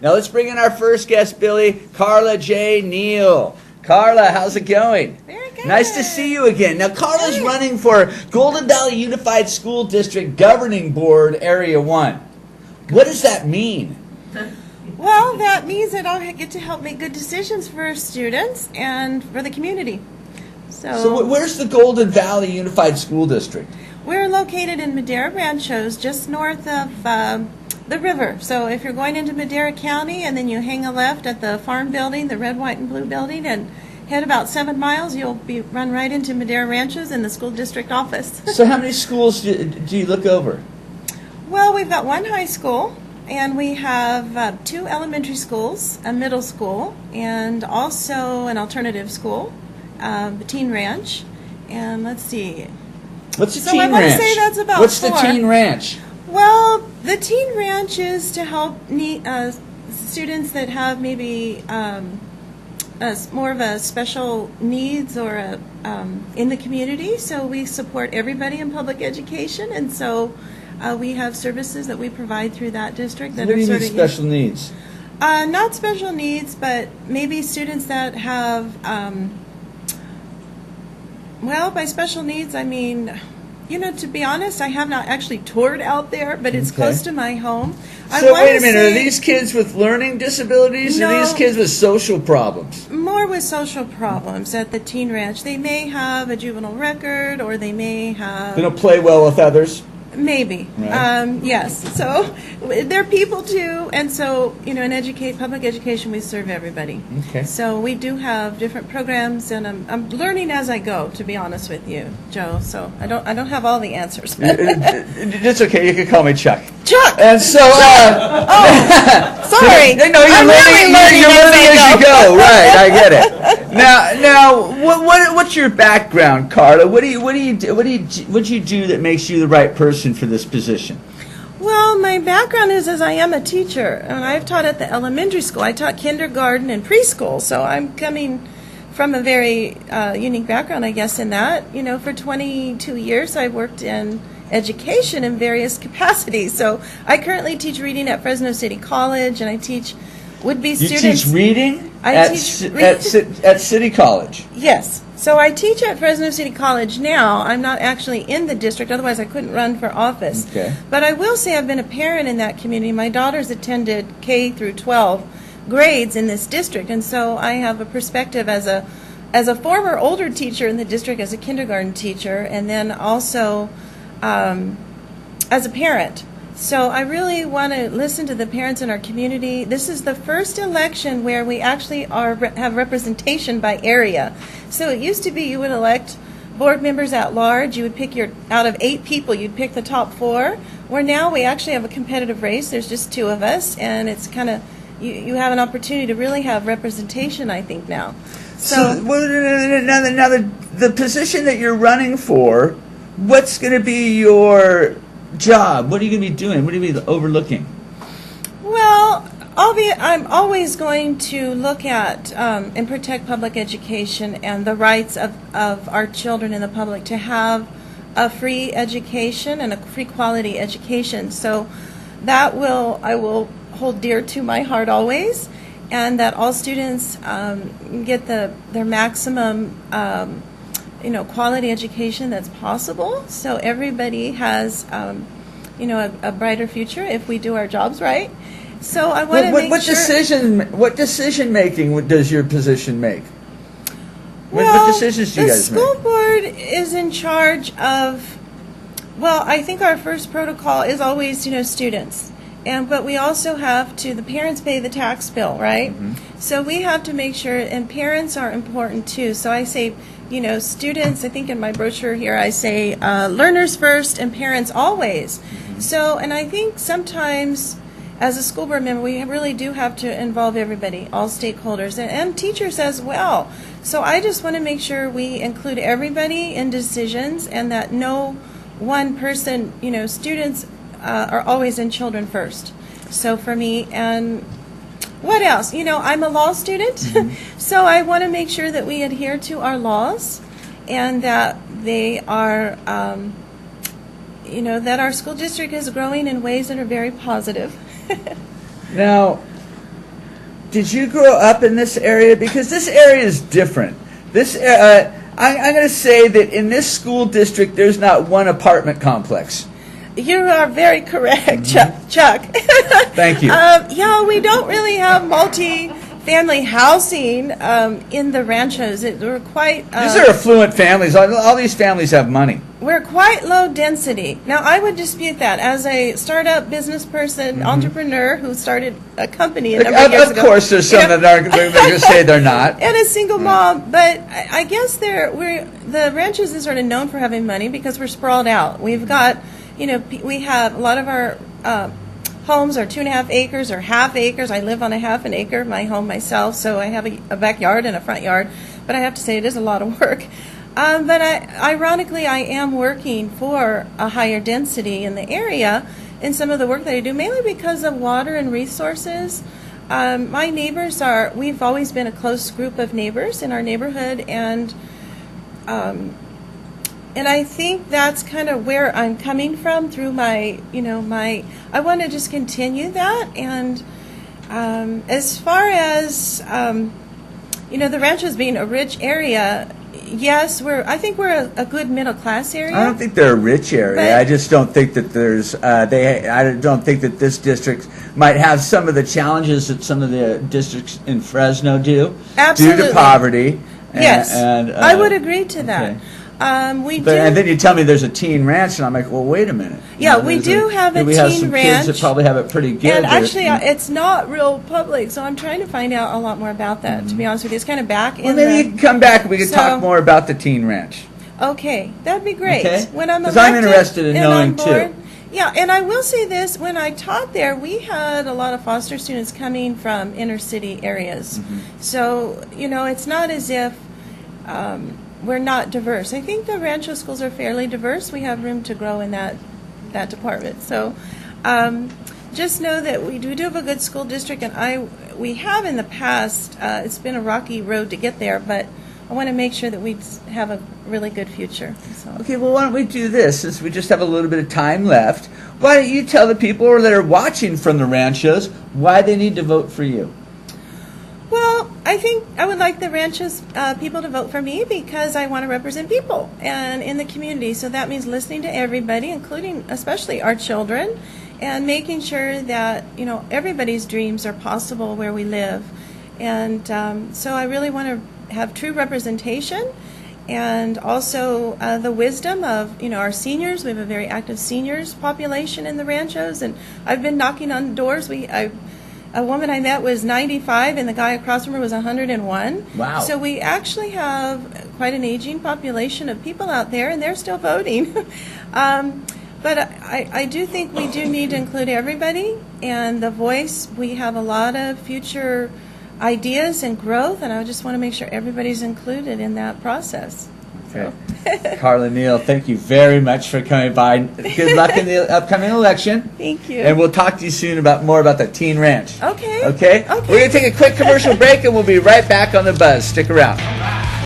Now let's bring in our first guest, Billy, Carla J. Neal. Carla, how's it going? Very good. Nice to see you again. Now, Carla's running for Golden Valley Unified School District Governing Board Area 1. What does that mean? Well, that means that I'll get to help make good decisions for students and for the community. So where's the Golden Valley Unified School District? We're located in Madera Ranchos, just north of the river. So if you're going into Madera County and then you hang a left at the farm building, the red, white, and blue building, and head about 7 miles, you'll run right into Madera Ranchos in the school district office. So how many schools do you look over? Well, we've got one high school, and we have 2 elementary schools, a middle school, and also an alternative school, the Teen Ranch. And let's see. What's the So Teen I want to Ranch? say that's about What's 4. the Teen Ranch? Well, the Teen Ranch is to help students that have maybe more of a special needs or in the community. So we support everybody in public education, and so we have services that we provide through that district. That What do you sort mean of special needs? Not special needs, but maybe students that have, well, by special needs, I mean, you know, to be honest, I have not actually toured out there, but it's close to my home. So wait a minute, are these kids with learning disabilities or are these kids with social problems? More with social problems at the Teen Ranch. They may have a juvenile record, or they may have... They don't play well with others? Maybe. Right. Yes. So they're people too, and so, you know, in public education, we serve everybody. Okay. So we do have different programs, and I'm learning as I go, to be honest with you, Joe. So I don't have all the answers. It's okay. You can call me Chuck. Chuck. And so, sorry. No, you're learning as you go. Right, I get it. Now, what's your background, Carla? What do you do that makes you the right person for this position? Well, my background is as I am a teacher, and I've taught at the elementary school. I taught kindergarten and preschool, so I'm coming from a very unique background, I guess, in that. You know, for 22 years, I've worked in education in various capacities. So I currently teach reading at Fresno City College, and I teach would-be students. You teach reading at City College? Yes. So I teach at Fresno City College now. I'm not actually in the district, otherwise I couldn't run for office. Okay. But I will say I've been a parent in that community. My daughters attended K through 12 grades in this district, and so I have a perspective as a former older teacher in the district, as a kindergarten teacher, and then also as a parent. So I really want to listen to the parents in our community. This is the first election where we actually have representation by area. So it used to be you would elect board members at large. You would pick out of 8 people, you'd pick the top 4. Where now we actually have a competitive race. There's just 2 of us, and it's kind of, you have an opportunity to really have representation, I think, now. So now the position that you're running for, what's going to be your job? What are you going to be doing? What are you going to be overlooking? Well, I'm always going to look at and protect public education and the rights of our children in the public to have a free education and a free quality education. So that I will hold dear to my heart always, and that all students get their maximum quality education that's possible, so everybody has a brighter future if we do our jobs right. So I want to make sure. What decision making does your position make? Well, what decisions do you guys make? The school board is in charge of. Well, I think our first protocol is always students. But we also have the parents pay the tax bill, right? Mm-hmm. So we have to make sure, and parents are important too. So I say, students, I think in my brochure here, I say learners first and parents always. Mm-hmm. So, and I think sometimes as a school board member, we really do have to involve everybody, all stakeholders, and teachers as well. So I just want to make sure we include everybody in decisions, and that no one person, students are always in children first. So for me, and what else? I'm a law student, mm-hmm. So I want to make sure that we adhere to our laws, and that they are, that our school district is growing in ways that are very positive. Now, did you grow up in this area? Because this area is different. This I'm going to say that in this school district, there's not one apartment complex. You are very correct, Chuck. Thank you. Yeah, we don't really have multi-family housing in the ranchos. We're quite... These are affluent families. All these families have money. We're quite low density. Now, I would dispute that. As a startup business person, entrepreneur who started a company a number of years ago. Of course, there's some that are going to say they're not. And a single mom. But I guess the ranches is sort of known for having money because we're sprawled out. We've got, we have a lot of our homes are 2.5 acres or half acres. I live on a half an acre, my home myself, so I have a backyard and a front yard. But I have to say it is a lot of work. But ironically, I am working for a higher density in the area in some of the work that I do, mainly because of water and resources. My neighbors we've always been a close group of neighbors in our neighborhood, and I think that's kind of where I'm coming from through I want to just continue that. And as far as, the ranches being a rich area, yes, I think we're a good middle class area. I don't think they're a rich area. I just don't think that there's I don't think that this district might have some of the challenges that some of the districts in Fresno do. Absolutely. Due to poverty. Yes, and I would agree to that. Okay. And then you tell me there's a teen ranch, and I'm like, well, wait a minute. Yeah, we do have a teen ranch. We have some kids that probably have it pretty good. And actually, it's not real public, so I'm trying to find out a lot more about that, to be honest with you. It's kind of back in maybe you can come back and we can talk more about the teen ranch. Okay, that'd be great. Okay? When I'm because I'm interested in knowing, too. Yeah, and I will say this, when I taught there, we had a lot of foster students coming from inner city areas. So, it's not as if... we're not diverse. I think the Rancho schools are fairly diverse. We have room to grow in that department. So just know that we do have a good school district, and we have in the past, it's been a rocky road to get there, but I want to make sure that we have a really good future. So. Okay, well, why don't we do this, since we just have a little bit of time left, why don't you tell the people that are watching from the ranchos why they need to vote for you? Well, I think I would like the ranches people to vote for me because I want to represent people and in the community. So that means listening to everybody, including especially our children, and making sure that everybody's dreams are possible where we live. And so I really want to have true representation, and also the wisdom of our seniors. We have a very active seniors population in the ranchos, and I've been knocking on doors. A woman I met was 95, and the guy across from her was 101. Wow. So we actually have quite an aging population of people out there, and they're still voting. But I do think we do need to include everybody, and the voice. We have a lot of future ideas and growth, and I just want to make sure everybody's included in that process. Okay. Carla, Neal, thank you very much for coming by. Good luck in the upcoming election. Thank you. And we'll talk to you soon more about the teen ranch. Okay. Okay? We're going to take a quick commercial break, and we'll be right back on The Buzz. Stick around.